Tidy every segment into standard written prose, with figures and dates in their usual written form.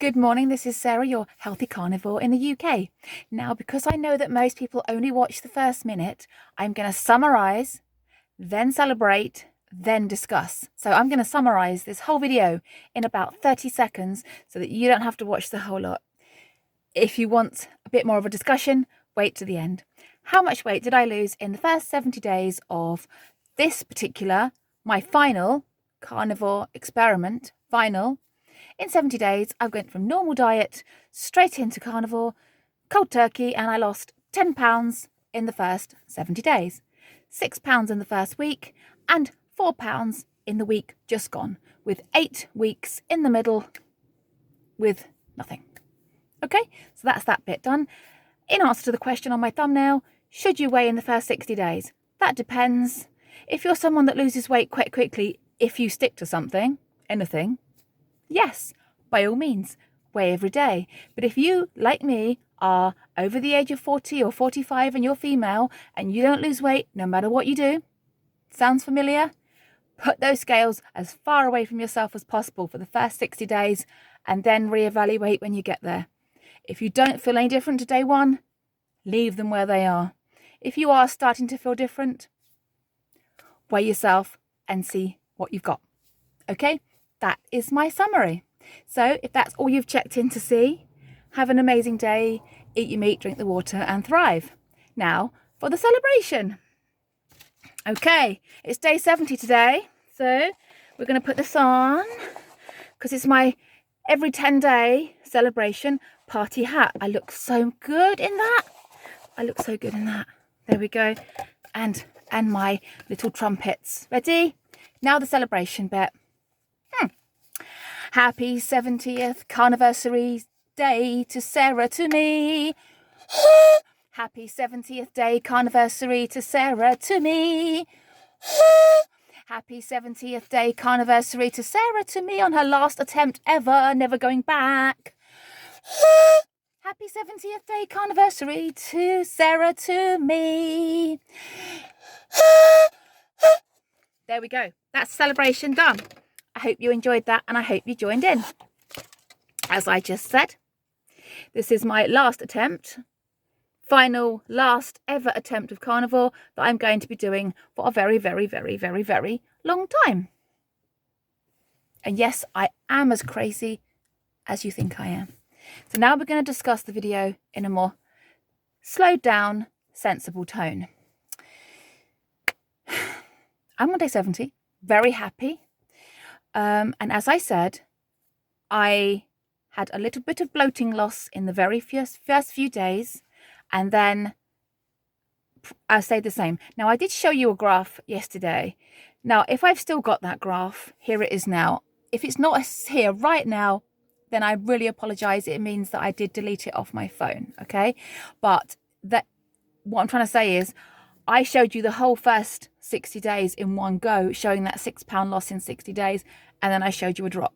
Good morning, this is Sarah, your healthy carnivore in the UK. Now, because I know that most people only watch the first minute, I'm going to summarise, then celebrate, then discuss. So I'm going to summarise this whole video in about 30 seconds so that you don't have to watch the whole lot. If you want a bit more of a discussion, wait to the end. How much weight did I lose in the first 70 days of this particular, my final carnivore experiment, in 70 days, I went from normal diet straight into carnivore, cold turkey, and I lost 10 pounds in the first 70 days, 6 pounds in the first week, and 4 pounds in the week just gone, with 8 weeks in the middle with nothing. Okay, so that's that bit done. In answer to the question on my thumbnail, should you weigh in the first 60 days? That depends. If you're someone that loses weight quite quickly, if you stick to something, anything, yes, by all means, weigh every day. But if you, like me, are over the age of 40 or 45 and you're female and you don't lose weight no matter what you do, sounds familiar? Put those scales as far away from yourself as possible for the first 60 days and then reevaluate when you get there. If you don't feel any different to day one, leave them where they are. If you are starting to feel different, weigh yourself and see what you've got. Okay? That is my summary. So if that's all you've checked in to see, have an amazing day, eat your meat, drink the water, and thrive. Now for the celebration. Okay, it's day 70 today. So we're going to put this on because it's my every 10-day celebration party hat. I look so good in that. There we go. And my little trumpets. Ready? Now the celebration bit. Happy 70th carniversary day to Sarah to me. Happy 70th day carniversary to Sarah to me. Happy 70th day carniversary to Sarah to me on her last attempt ever, never going back. Happy 70th day carniversary to Sarah to me. There we go. That's celebration done. I hope you enjoyed that and I hope you joined in. As I just said, this is my last attempt, final last ever attempt of carnivore that I'm going to be doing for a very, very, very, very, very long time. And yes, I am as crazy as you think I am. So now we're going to discuss the video in a more slowed down, sensible tone. I'm on day 70, very happy. And as I said, I had a little bit of bloating loss in the very first few days, and then I'll say the same. Now, I did show you a graph yesterday. Now, if I've still got that graph, here it is now. If it's not here right now, then I really apologize. It means that I did delete it off my phone, okay? But what I'm trying to say is, I showed you the whole first 60 days in one go, showing that 6 pound loss in 60 days, and then I showed you a drop.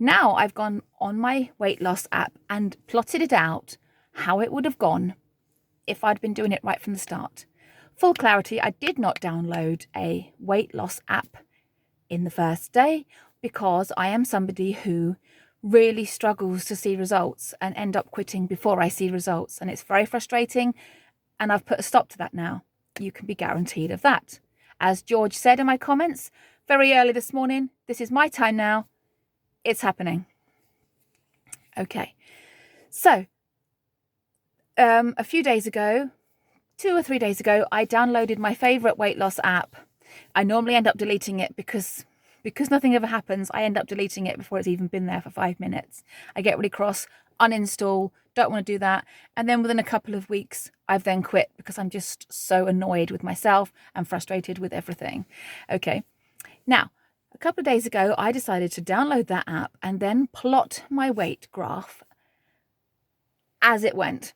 Now I've gone on my weight loss app and plotted it out how it would have gone if I'd been doing it right from the start. Full clarity, I did not download a weight loss app in the first day because I am somebody who really struggles to see results and end up quitting before I see results, and it's very frustrating, and I've put a stop to that now. You can be guaranteed of that. As George said in my comments very early this morning, this is my time now. It's happening. Okay. So, a few days ago, 2 or 3 days ago, I downloaded my favorite weight loss app. I normally end up deleting it because nothing ever happens. I end up deleting it before it's even been there for 5 minutes. I get really cross, uninstall, don't want to do that. And then within a couple of weeks, I've then quit because I'm just so annoyed with myself and frustrated with everything. Okay. Now, a couple of days ago, I decided to download that app and then plot my weight graph as it went.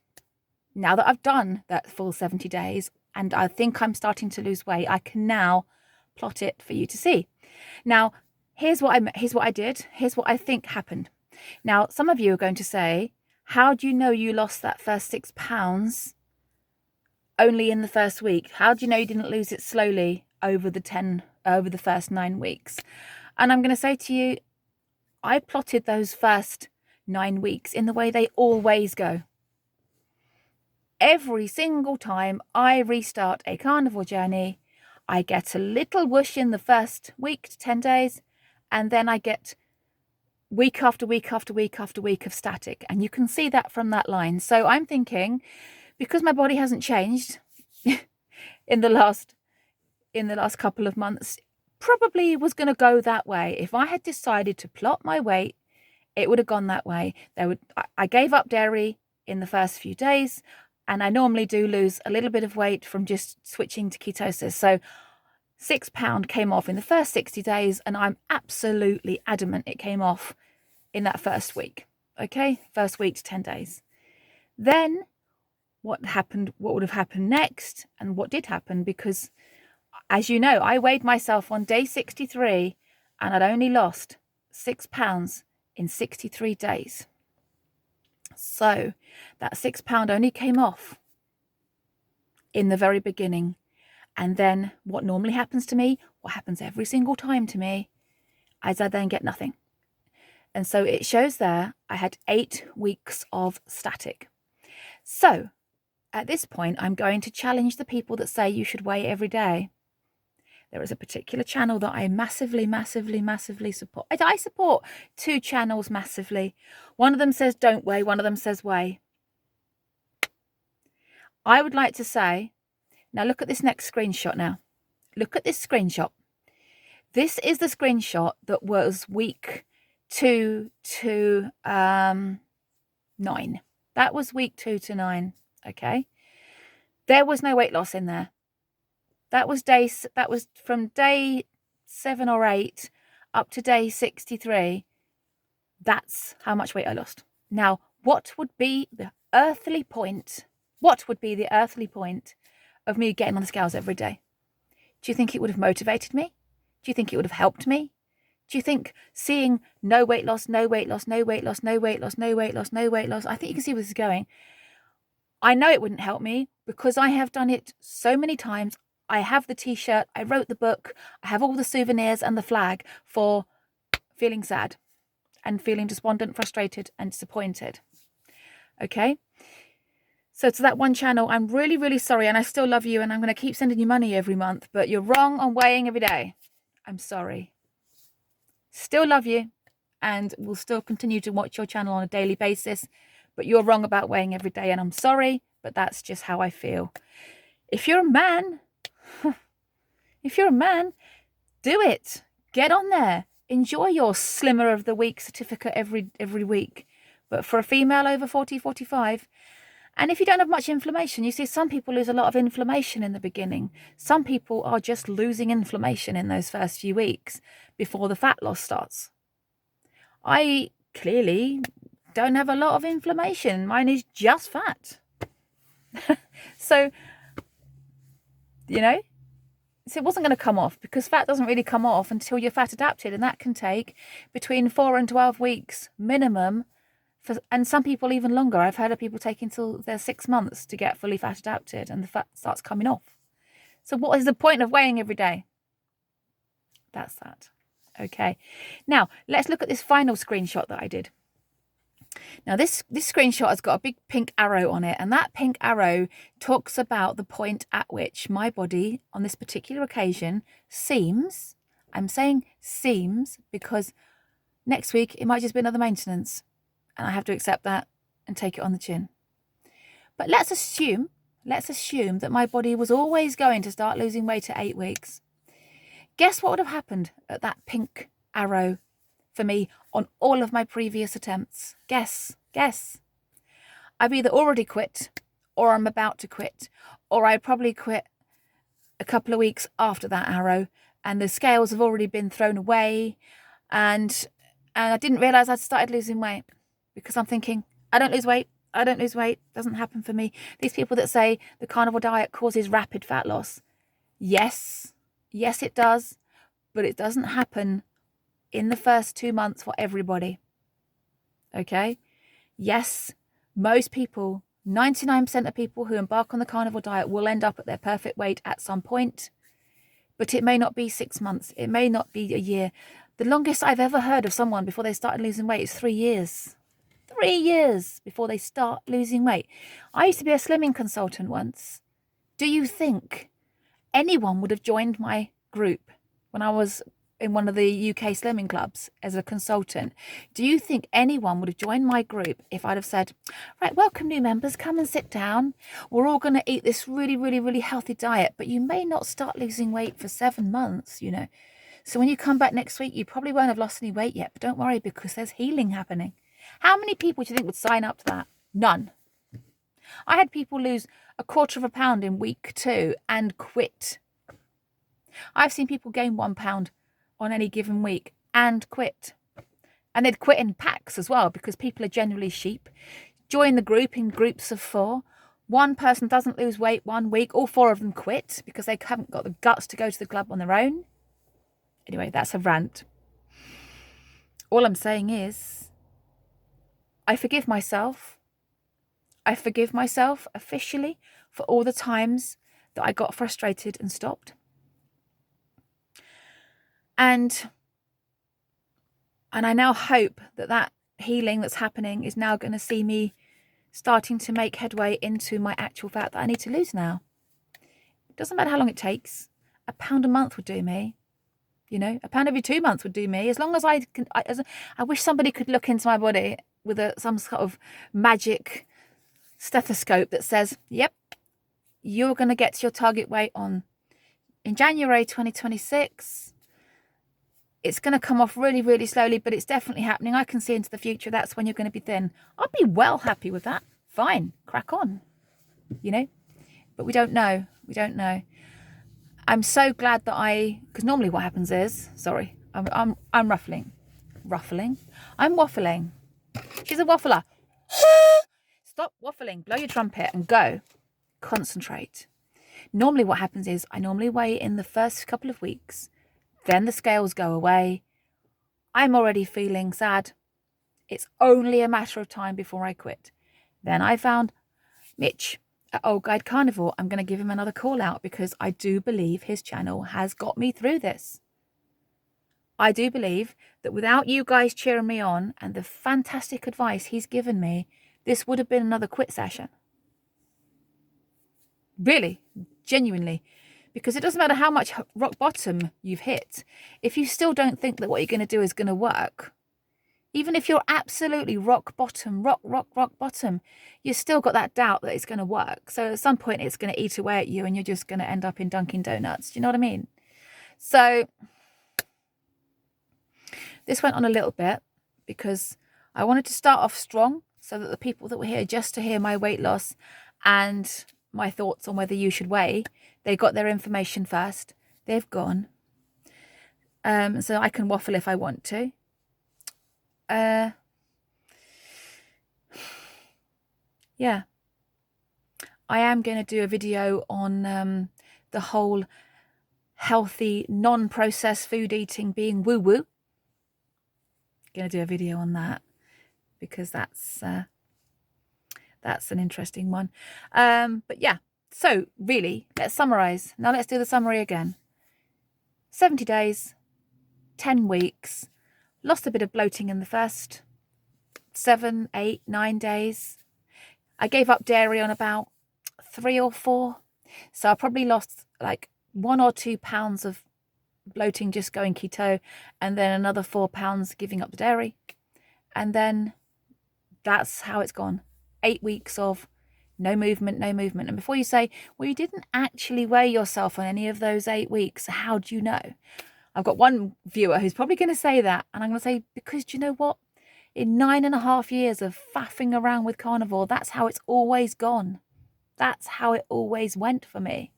Now that I've done that full 70 days and I think I'm starting to lose weight, I can now plot it for you to see. Now, here's what I did. Here's what I think happened. Now, some of you are going to say, how do you know you lost that first 6 pounds only in the first week? How do you know you didn't lose it slowly over the first 9 weeks? And I'm going to say to you, I plotted those first 9 weeks in the way they always go. Every single time I restart a carnivore journey, I get a little whoosh in the first week to 10 days, and then I get week after week after week after week of static. And you can see that from that line. So I'm thinking, because my body hasn't changed in the last couple of months, probably was going to go that way. If I had decided to plot my weight, it would have gone that way. I gave up dairy in the first few days, and I normally do lose a little bit of weight from just switching to ketosis. So 6 pounds came off in the first 60 days, and I'm absolutely adamant it came off in that first week. Okay, first week to 10 days. Then what would have happened next, and what did happen, because as you know, I weighed myself on day 63 and I'd only lost 6 pounds in 63 days. So that 6 pound only came off in the very beginning. And then what normally happens to me, what happens every single time to me, is I then get nothing. And so it shows there I had 8 weeks of static. So at this point, I'm going to challenge the people that say you should weigh every day. There is a particular channel that I massively, massively, massively support. I support 2 channels massively. One of them says don't weigh, one of them says weigh. I would like to say, now look at this next screenshot now. Look at this screenshot. This is the screenshot that was week 2 to 9. That was week 2 to 9, okay? There was no weight loss in there. That was from day 7 or 8 up to day 63. That's how much weight I lost. Now, what would be the earthly point? What would be the earthly point of me getting on the scales every day? Do you think it would have motivated me? Do you think it would have helped me? Do you think seeing no weight loss, no weight loss, no weight loss, no weight loss, no weight loss, no weight loss, I think you can see where this is going. I know it wouldn't help me because I have done it so many times. I have the t-shirt, I wrote the book, I have all the souvenirs and the flag for feeling sad and feeling despondent, frustrated and disappointed. Okay? So to that one channel, I'm really, really sorry, and I still love you, and I'm going to keep sending you money every month, but you're wrong on weighing every day. I'm sorry. Still love you, and will still continue to watch your channel on a daily basis, but you're wrong about weighing every day, and I'm sorry, but that's just how I feel. If you're a man, do it. Get on there. Enjoy your Slimmer of the Week certificate every week. But for a female over 40, 45, and if you don't have much inflammation, you see some people lose a lot of inflammation in the beginning. Some people are just losing inflammation in those first few weeks before the fat loss starts. I clearly don't have a lot of inflammation. Mine is just fat. So, so it wasn't going to come off, because fat doesn't really come off until you're fat adapted, and that can take between 4 and 12 weeks minimum. And some people even longer. I've heard of people taking till they're 6 months to get fully fat adapted and the fat starts coming off. So what is the point of weighing every day? That's that. Okay. Now, let's look at this final screenshot that I did. Now, this screenshot has got a big pink arrow on it, and that pink arrow talks about the point at which my body, on this particular occasion, seems, I'm saying seems, because next week it might just be another maintenance. And I have to accept that and take it on the chin. But let's assume that my body was always going to start losing weight at 8 weeks. Guess what would have happened at that pink arrow for me on all of my previous attempts? Guess. I've either already quit, or I'm about to quit, or I probably quit a couple of weeks after that arrow, and the scales have already been thrown away, and I didn't realise I'd started losing weight. Because I'm thinking, I don't lose weight, doesn't happen for me. These people that say the carnivore diet causes rapid fat loss. Yes, it does, but it doesn't happen in the first 2 months for everybody. Okay? Yes, most people, 99% of people who embark on the carnivore diet will end up at their perfect weight at some point, but it may not be 6 months. It may not be a year. The longest I've ever heard of someone before they started losing weight is 3 years. 3 years before they start losing weight. I used to be a slimming consultant once. Do you think anyone would have joined my group when I was in one of the UK slimming clubs as a consultant? Do you think anyone would have joined my group if I'd have said, right, welcome new members, come and sit down. We're all going to eat this really, really, really healthy diet, but you may not start losing weight for 7 months, you know. So when you come back next week, you probably won't have lost any weight yet, but don't worry because there's healing happening. How many people do you think would sign up to that? None. I had people lose 1/4 pound in week 2 and quit. I've seen people gain 1 pound on any given week and quit. And they'd quit in packs as well because people are generally sheep. Join the group in groups of 4. One person doesn't lose weight 1 week. All 4 of them quit because they haven't got the guts to go to the club on their own. Anyway, that's a rant. All I'm saying is I forgive myself. I forgive myself officially for all the times that I got frustrated and stopped. And I now hope that healing that's happening is now going to see me starting to make headway into my actual fat that I need to lose now. It doesn't matter how long it takes. £1 a month would do me. You know, £1 every 2 months would do me. As long as I can, I wish somebody could look into my body with some sort of magic stethoscope that says, yep, you're going to get to your target weight in January 2026. It's going to come off really, really slowly, but it's definitely happening. I can see into the future. That's when you're going to be thin. I'd be well happy with that. Fine, crack on, you know, but we don't know. We don't know. I'm so glad that because normally what happens is, sorry, I'm ruffling. I'm waffling. She's a waffler. Stop waffling, blow your trumpet and go. Concentrate. Normally what happens is I normally weigh in the first couple of weeks. Then the scales go away. I'm already feeling sad. It's only a matter of time before I quit. Then I found Mitch at Old Guide Carnivore. I'm going to give him another call out because I do believe his channel has got me through this. I do believe that without you guys cheering me on and the fantastic advice he's given me, this would have been another quit session. Really, genuinely. Because it doesn't matter how much rock bottom you've hit. If you still don't think that what you're going to do is going to work, even if you're absolutely rock bottom, rock bottom, you've still got that doubt that it's going to work. So at some point it's going to eat away at you and you're just going to end up in Dunkin' Donuts. Do you know what I mean? So this went on a little bit because I wanted to start off strong so that the people that were here just to hear my weight loss and my thoughts on whether you should weigh, they got their information first. They've gone. So I can waffle if I want to. Yeah. I am going to do a video on the whole healthy, non-processed food eating being woo-woo. Going to do a video on that because that's an interesting one. But yeah, so really, let's summarize. Now let's do the summary again. 70 days, 10 weeks, lost a bit of bloating in the first 7, 8, 9 days. I gave up dairy on about 3 or 4. So I probably lost like 1 or 2 pounds of bloating just going keto, and then another 4 pounds giving up the dairy. And then that's how it's gone. 8 weeks of no movement. And before you say, well, you didn't actually weigh yourself on any of those 8 weeks, how do you know? I've got one viewer who's probably going to say that, and I'm going to say, because do you know what? In 9.5 years of faffing around with carnivore, that's how it's always gone. That's how it always went for me.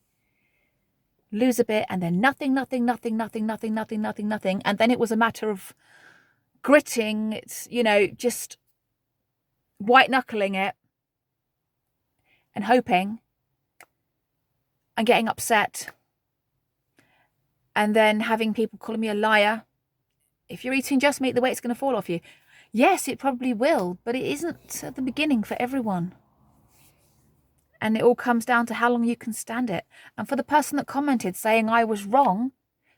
Lose a bit and then nothing. And then it was a matter of gritting. It's, you know, just white knuckling it and hoping and getting upset. And then having people calling me a liar. If you're eating just meat, the weight's going to fall off you. Yes, it probably will, but it isn't at the beginning for everyone. And it all comes down to how long you can stand it. And for the person that commented saying I was wrong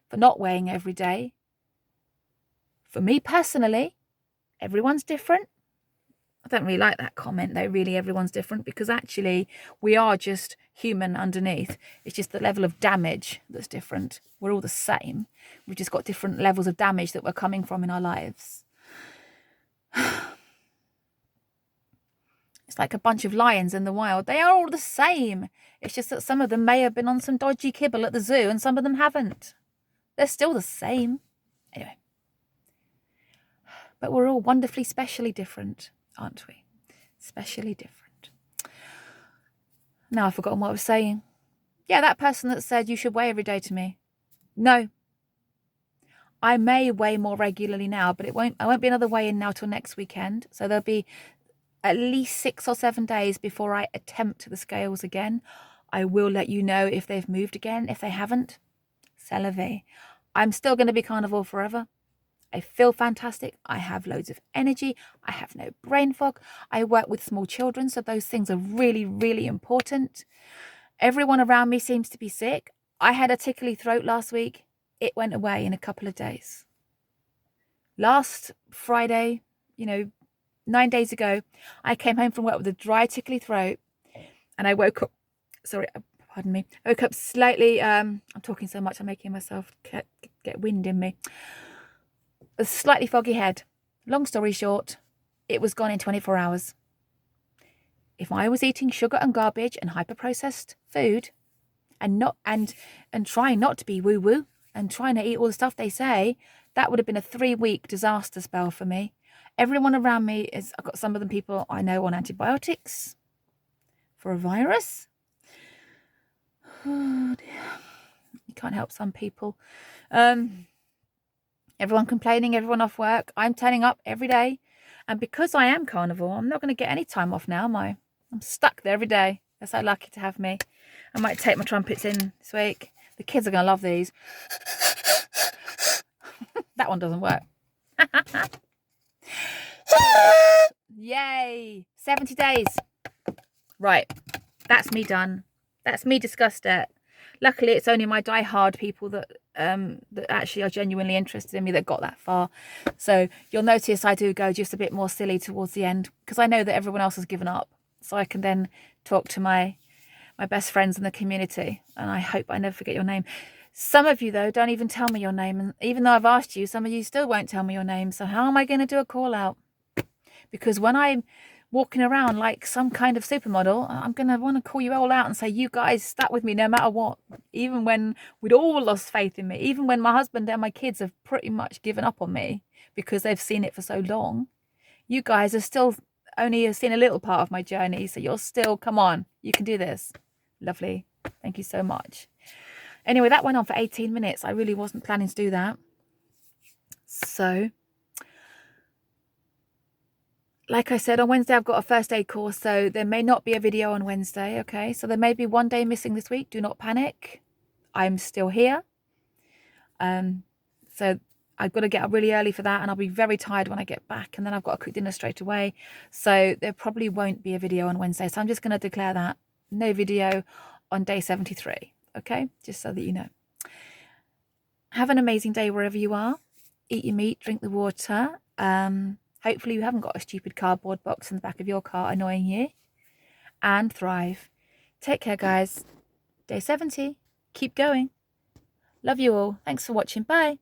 for not weighing every day, for me personally, everyone's different. I don't really like that comment though, really. Everyone's different, because actually we are just human underneath. It's just the level of damage that's different. We're all the same. We've just got different levels of damage that we're coming from in our lives. It's like a bunch of lions in the wild. They are all the same. It's just that some of them may have been on some dodgy kibble at the zoo and some of them haven't. They're still the same. Anyway. But we're all wonderfully, specially different, aren't we? Specially different. Now I've forgotten what I was saying. Yeah, that person that said you should weigh every day to me. No. I may weigh more regularly now, but I won't be another weigh-in now till next weekend. So there'll be at least 6 or 7 days before I attempt the scales again. I will let you know if they've moved again. If they haven't, c'est la vie. I'm still going to be carnivore forever. I feel fantastic. I have loads of energy. I have no brain fog. I work with small children, so those things are really, really important. Everyone around me seems to be sick. I had a tickly throat last week. It went away in a couple of days. Last Friday, 9 days ago, I came home from work with a dry, tickly throat, and I woke up, pardon me, I woke up slightly, I'm talking so much, I'm making myself get wind in me. A slightly foggy head. Long story short, it was gone in 24 hours. If I was eating sugar and garbage and hyper-processed food and trying not to be woo-woo and trying to eat all the stuff they say, that would have been a 3-week disaster spell for me. Everyone around me I've got some of them people I know on antibiotics for a virus. Oh dear. You can't help some people. Everyone complaining, everyone off work. I'm turning up every day. And because I am carnivore, I'm not going to get any time off now, am I? I'm stuck there every day. They're so lucky to have me. I might take my trumpets in this week. The kids are going to love these. That one doesn't work. Yay! 70 days. Right. That's me done. That's me discussed it. Luckily, it's only my die-hard people that actually are genuinely interested in me that got that far. So you'll notice I do go just a bit more silly towards the end, because I know that everyone else has given up. So I can then talk to my best friends in the community. And I hope I never forget your name. Some of you, though, don't even tell me your name. And even though I've asked you, some of you still won't tell me your name. So how am I going to do a call out? Because when I'm walking around like some kind of supermodel, I'm going to want to call you all out and say, you guys stuck with me no matter what. Even when we'd all lost faith in me. Even when my husband and my kids have pretty much given up on me because they've seen it for so long. You guys are still only seen a little part of my journey. So you're still, come on, you can do this. Lovely. Thank you so much. Anyway, that went on for 18 minutes. I really wasn't planning to do that. So, like I said, on Wednesday, I've got a first aid course, so there may not be a video on Wednesday, okay? So there may be one day missing this week. Do not panic. I'm still here. So I've got to get up really early for that, and I'll be very tired when I get back, and then I've got to cook dinner straight away. So there probably won't be a video on Wednesday. So I'm just going to declare that. No video on day 73, okay? Just so that you know. Have an amazing day wherever you are. Eat your meat, drink the water. Hopefully you haven't got a stupid cardboard box in the back of your car annoying you. And thrive. Take care, guys. Day 70. Keep going. Love you all. Thanks for watching. Bye.